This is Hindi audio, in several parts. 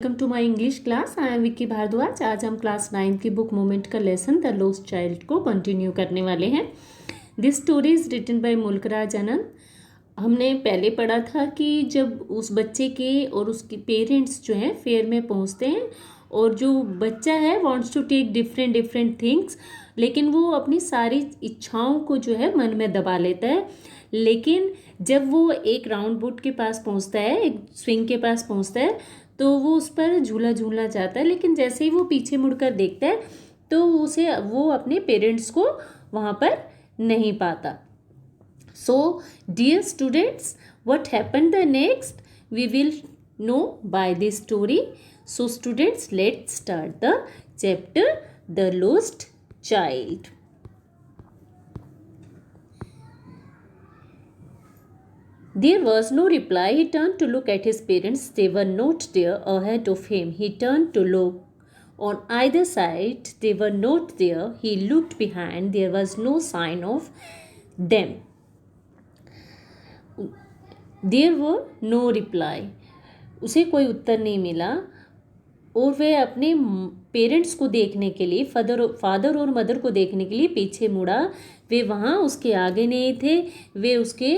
Welcome to my English class. I am Vicky Bhardwaj. आज हम क्लास 9 की बुक मोमेंट का लेसन द लॉस्ट चाइल्ड को कंटिन्यू करने वाले हैं। This story is written by Mulk Raj आनंद। हमने पहले पढ़ा था कि जब उस बच्चे के और उसके पेरेंट्स जो हैं फेयर में पहुंचते हैं और जो बच्चा है wants to take different different things, लेकिन वो अपनी सारी इच्छाओं को जो है मन में दबा लेता है। लेकिन जब वो एक राउंड बोट के पास पहुंचता है, एक स्विंग के पास पहुंचता है, तो वो उस पर झूला झूलना चाहता है, लेकिन जैसे ही वो पीछे मुड़कर देखता है तो वो अपने पेरेंट्स को वहाँ पर नहीं पाता। So dear students, what happened the next we will know by this story. So students, let's start the chapter the lost child. There was no reply. He turned to look at his parents. They were not there ahead of him. He turned to look on either side. They were not there. He looked behind. There was no sign of them. There were no reply. उसे कोई उत्तर नहीं मिला और वह अपने पेरेंट्स को देखने के लिए, फादर और मदर को देखने के लिए पीछे मुड़ा। वे वहाँ उसके आगे नहीं थे, वे उसके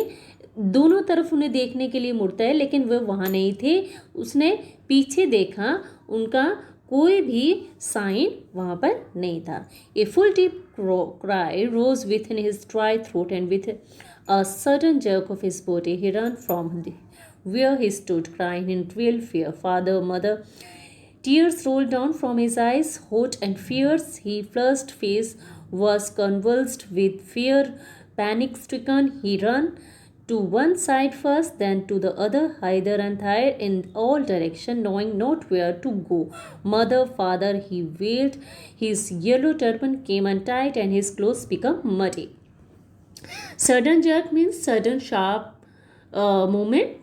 दोनों तरफ उन्हें देखने के लिए मुड़ता है, लेकिन वह वहाँ नहीं थे। उसने पीछे देखा, उनका कोई भी साइन वहाँ पर नहीं था। A full deep cry rose within his dry throat and with a sudden jerk of his body he ran from where he stood, crying in real fear. Father, mother. Tears rolled down from his eyes, hot and fierce. His flushed face was convulsed with fear. Panic-stricken, he ran to one side first, then to the other, hither and thither, in all directions, knowing not where to go. Mother, father, he wailed. His yellow turban came untied and his clothes became muddy. Sudden jerk means sudden sharp movement.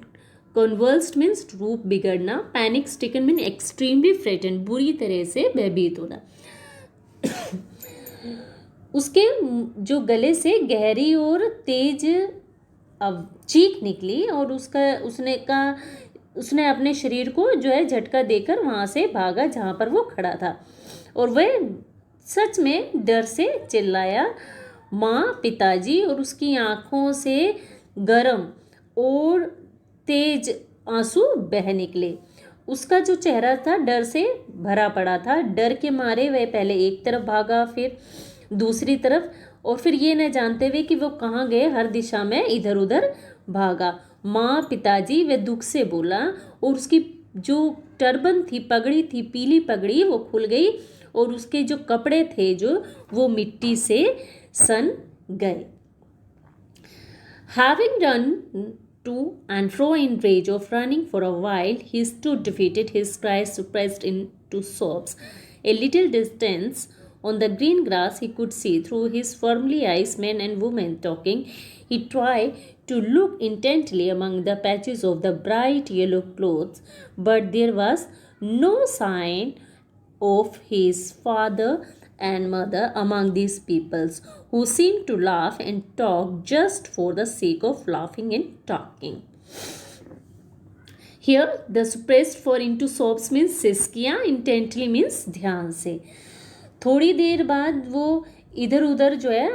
Convulsed means रूप बिगड़ना. Panic stricken means extremely frightened, बुरी तरह से भयभीत होना. उसके जो गले से गहरी और तेज चीख निकली और उसने अपने शरीर को जो है झटका देकर वहाँ से भागा जहाँ पर वो खड़ा था, और वह सच में डर से चिल्लाया। माँ, पिताजी और उसकी आंखों से गर्म और तेज आंसू बह निकले। उसका जो चेहरा था डर से भरा पड़ा था। डर के मारे वह पहले एक तरफ भागा, फिर दूसरी तरफ, और फिर ये न जानते हुए कि वो कहाँ गए, हर दिशा में इधर उधर भागा। माँ, पिताजी, वह दुख से बोला, और उसकी जो टर्बन थी, पगड़ी थी, पीली पगड़ी, वो खुल गई और उसके जो कपड़े थे वो मिट्टी से सन गए। Having run to and fro in rage of running for a while, he stood defeated, his cries suppressed into sobs. A little distance on the green grass he could see through his firmly eyes men and women talking. He tried to look intently among the patches of the bright yellow clothes, but there was no sign of his father and mother among these peoples, who seemed to laugh and talk just for the sake of laughing and talking. Here the suppressed for into sobs means सिसकियाँ, intently means ध्यान से। थोड़ी देर बाद वो इधर उधर जो है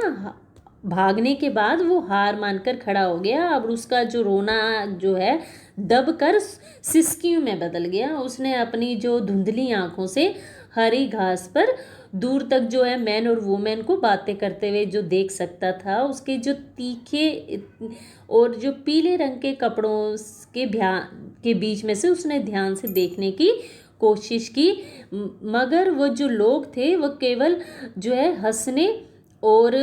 भागने के बाद वो हार मानकर खड़ा हो गया। अब उसका जो रोना जो है दब कर सिसकियों में बदल गया। उसने अपनी जो धुंधली आंखों से हरी घास पर दूर तक जो है मैन और वुमेन को बातें करते हुए जो देख सकता था। उसके जो तीखे और जो पीले रंग के कपड़ों के बीच में से उसने ध्यान से देखने की कोशिश की, मगर वो जो लोग थे वो केवल जो है हंसने और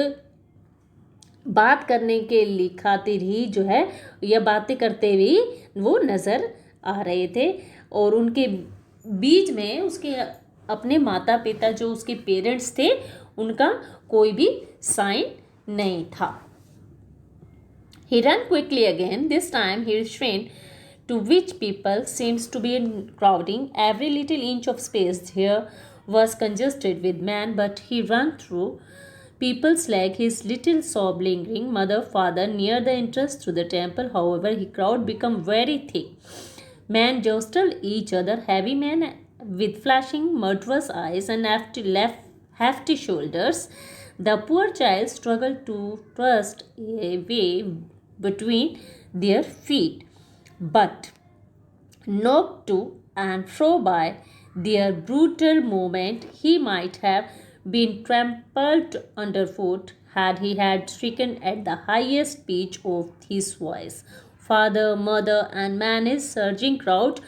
बात करने के लिए खातिर ही जो है या बातें करते हुए वो नज़र आ रहे थे, और उनके बीच में उसके अपने माता पिता जो उसके पेरेंट्स थे उनका कोई भी साइन नहीं था। He ran quickly again. This time he ran to which people seems to be crowding. Every little inch of space here was congested with men, but he ran through people's leg, his little sob lingering. Mother, father, near the entrance to the temple, however, the crowd became very thick. Men jostled each other, heavy men with flashing, murderous eyes and hefty shoulders. The poor child struggled to thrust a way between their feet, but knocked to and fro by their brutal movement, he might have been trampled underfoot had he had stricken at the highest pitch of his voice. Father, mother, and man's surging crowd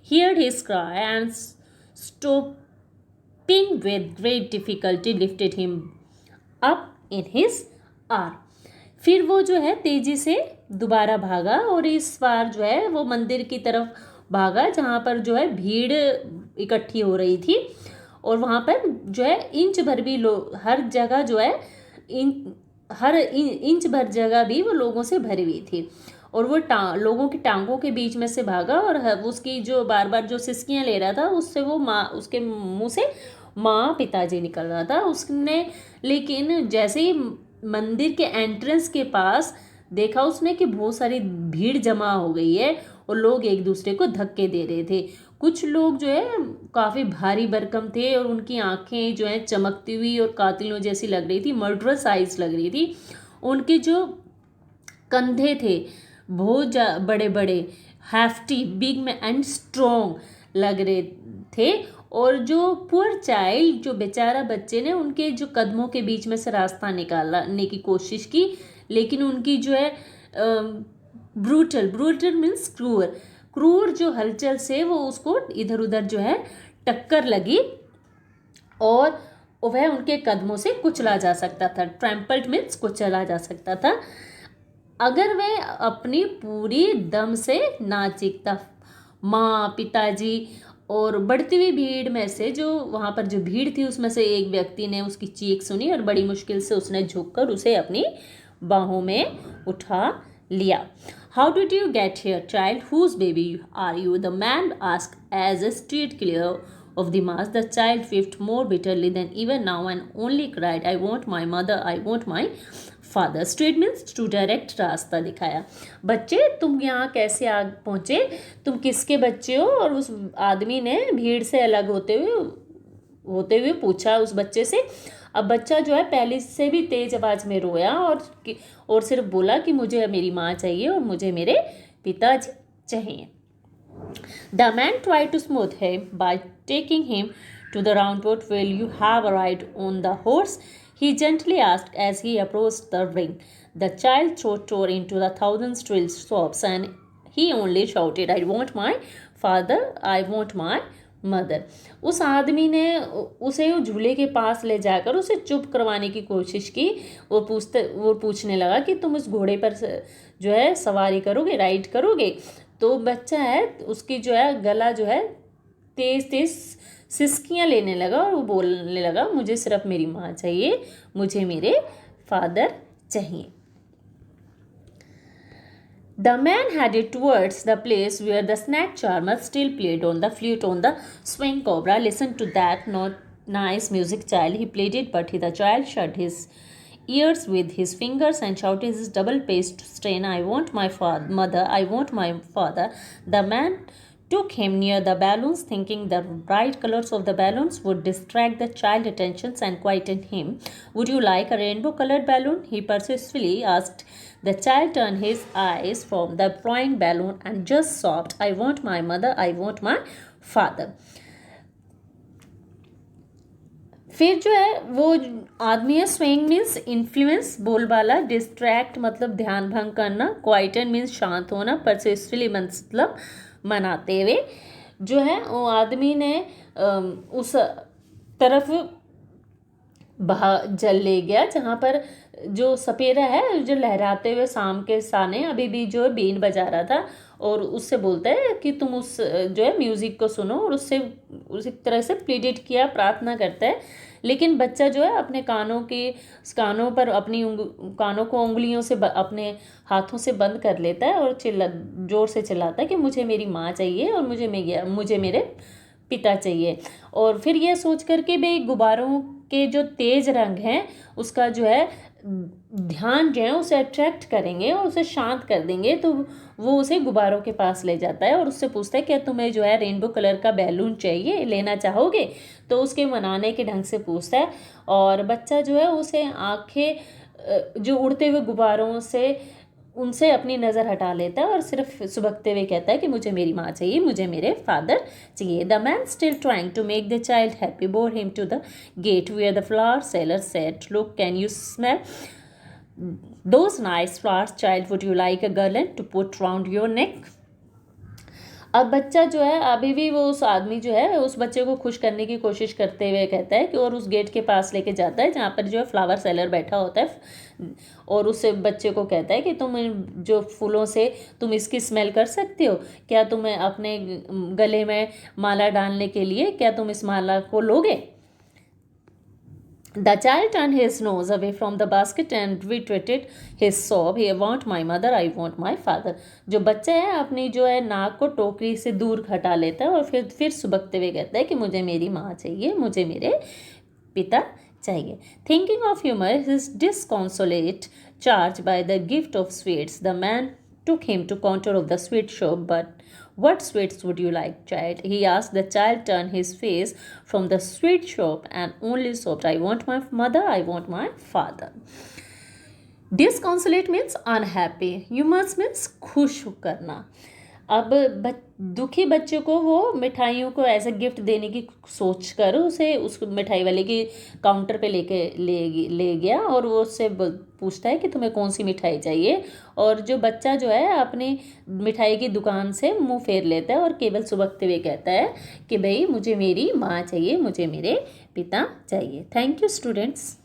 heard his cry and stopping with great difficulty lifted him up in his arm. फिर वो जो है तेजी से दोबारा भागा और इस बार जो है वो मंदिर की तरफ भागा जहाँ पर जो है भीड़ इकट्ठी हो रही थी और वहाँ पर जो है इंच भर भी हर जगह जो है हर इंच भर जगह भी वो लोगों से भरी हुई थी और वो लोगों की टांगों के बीच में से भागा और उसकी जो बार बार जो सिसकियाँ ले रहा था उससे वो माँ उसके मुंह से माँ पिताजी निकल रहा था उसने। लेकिन जैसे ही मंदिर के एंट्रेंस के पास देखा उसने कि बहुत सारी भीड़ जमा हो गई है और लोग एक दूसरे को धक्के दे रहे थे। कुछ लोग जो है काफ़ी भारी भरकम थे और उनकी आंखें जो है चमकती हुई और कातिलों जैसी लग रही थी, मर्डरस आइज लग रही थी। उनके जो कंधे थे बहुत बड़े बड़े, हैफ्टी, बिग में एंड स्ट्रॉन्ग लग रहे थे और जो पुअर चाइल्ड, जो बेचारा बच्चे ने उनके जो कदमों के बीच में से रास्ता निकालने की कोशिश की, लेकिन उनकी जो है ब्रूटल मीन्स क्रूर जो हलचल से वो उसको इधर उधर जो है टक्कर लगी और वह उनके कदमों से कुचला जा सकता था। ट्रैम्पल्ड मीन्स कुचला जा सकता था अगर वह अपनी पूरी दम से ना चीखता। माँ, पिताजी और बढ़ती हुई भीड़ में से जो वहाँ पर जो भीड़ थी उसमें से एक व्यक्ति ने उसकी चीख सुनी और बड़ी मुश्किल से उसने झुककर उसे अपनी बाहों में उठा लिया। How did you get here, child? Whose baby are you? The man asked as he steered clear of the mass. The child wept more bitterly than even now and only cried, I want my mother, I want my father. Straight means to direct रास्ता दिखाया। बच्चे तुम यहाँ कैसे आ पहुँचे, तुम किसके बच्चे हो? और उस आदमी ने भीड़ से अलग होते हुए पूछा उस बच्चे से। अब बच्चा जो है पहले से भी तेज आवाज में रोया और सिर्फ बोला कि मुझे मेरी माँ चाहिए और मुझे मेरे पिताजी चाहिए। The man tried to smooth him by taking him to the round boat. Will you have a ride on the horse? He gently asked as he approached the ring. The child's throat tore into the thousand shrill sobs and he only shouted, I want my father, I want my mother. उस आदमी ने उसे झूले के पास ले जाकर उसे चुप करवाने की कोशिश की। वो पूछने लगा कि तुम उस घोड़े पर जो है सवारी करोगे, राइड करोगे? तो बच्चा है उसकी जो है गला जो है तेज तेज सिसकियाँ लेने लगा और वो बोलने लगा, मुझे सिर्फ मेरी माँ चाहिए, मुझे मेरे फादर चाहिए। The man headed towards the place where the snack charmer still played on the flute on the swing. Cobra, listen to that not nice music, child. He played it, but the child shut his ears with his fingers and shouted his double-paced strain, I want my mother, I want my father. The man took him near the balloons, thinking the bright colors of the balloons would distract the child's attention and quieten him. Would you like a rainbow-colored balloon? He persistently asked. The child turned his eyes from the flying balloon and just sobbed, I want my mother, I want my father. फिर जो है वो आदमी है, स्विंग मीन्स इन्फ्लुएंस बोलबाला, डिस्ट्रैक्ट मतलब ध्यान भंग करना, क्वाइटन मीन्स शांत होना, परसिस्टली मतलब मनाते हुए जो है वो आदमी ने उस तरफ जल ले गया जहाँ पर जो सपेरा है जो लहराते हुए शाम के साने अभी भी जो है बीन बजा रहा था और उससे बोलता है कि तुम उस जो है म्यूज़िक को सुनो और उससे उसी तरह से प्लीडेट किया, प्रार्थना करता है। लेकिन बच्चा जो है अपने कानों पर अपनी कानों को उंगलियों से अपने हाथों से बंद कर लेता है और जोर से चिल्लाता है कि मुझे मेरी माँ चाहिए और मुझे मेरे पिता चाहिए। और फिर यह सोच कर के भाई गुब्बारों के जो तेज रंग हैं उसका जो है ध्यान जो है उसे अट्रैक्ट करेंगे और उसे शांत कर देंगे। तो वो उसे गुब्बारों के पास ले जाता है और उससे पूछता है क्या तुम्हें जो है रेनबो कलर का बैलून चाहिए, लेना चाहोगे? तो उसके मनाने के ढंग से पूछता है और बच्चा जो है उसे आंखें जो उड़ते हुए गुब्बारों से उनसे अपनी नज़र हटा लेता है और सिर्फ सुबकते हुए कहता है कि मुझे मेरी माँ चाहिए, मुझे मेरे फादर चाहिए। The man still trying to make the child happy bore him to the gate where the flower seller said, look can you smell those nice flowers, child, would you like a garland to put round your neck? अब बच्चा जो है अभी भी वो उस आदमी जो है उस बच्चे को खुश करने की कोशिश करते हुए कहता है कि और उस गेट के पास लेके जाता है जहाँ पर जो है फ्लावर सेलर बैठा होता है और उस बच्चे को कहता है कि तुम जो फूलों से तुम इसकी स्मेल कर सकते हो, क्या तुम अपने गले में माला डालने के लिए क्या तुम इस माला को लोगे? The child turned his nose away from the basket and retreated his sob, I want my mother, I want my father. जो बच्चा है अपनी जो है नाक को टोकरी से दूर हटा लेता है और फिर सुबकते हुए कहता है कि मुझे मेरी माँ चाहिए, मुझे मेरे पिता चाहिए. Thinking of humor, his disconsolate charge by the gift of sweets, the man took him to counter of the sweet shop. But what sweets would you like, child? He asked. The child turned his face from the sweet shop and only sobbed, I want my mother, I want my father. Disconsolate means unhappy. Humorous means खुश करना. अब दुखी बच्चे को वो मिठाइयों को एज अ गिफ्ट देने की सोच कर उसे उस मिठाई वाले की काउंटर पे ले गया और वो उससे पूछता है कि तुम्हें कौन सी मिठाई चाहिए, और जो बच्चा जो है अपनी मिठाई की दुकान से मुंह फेर लेता है और केवल सुबकते हुए कहता है कि भाई मुझे मेरी माँ चाहिए, मुझे मेरे पिता चाहिए. Thank you students.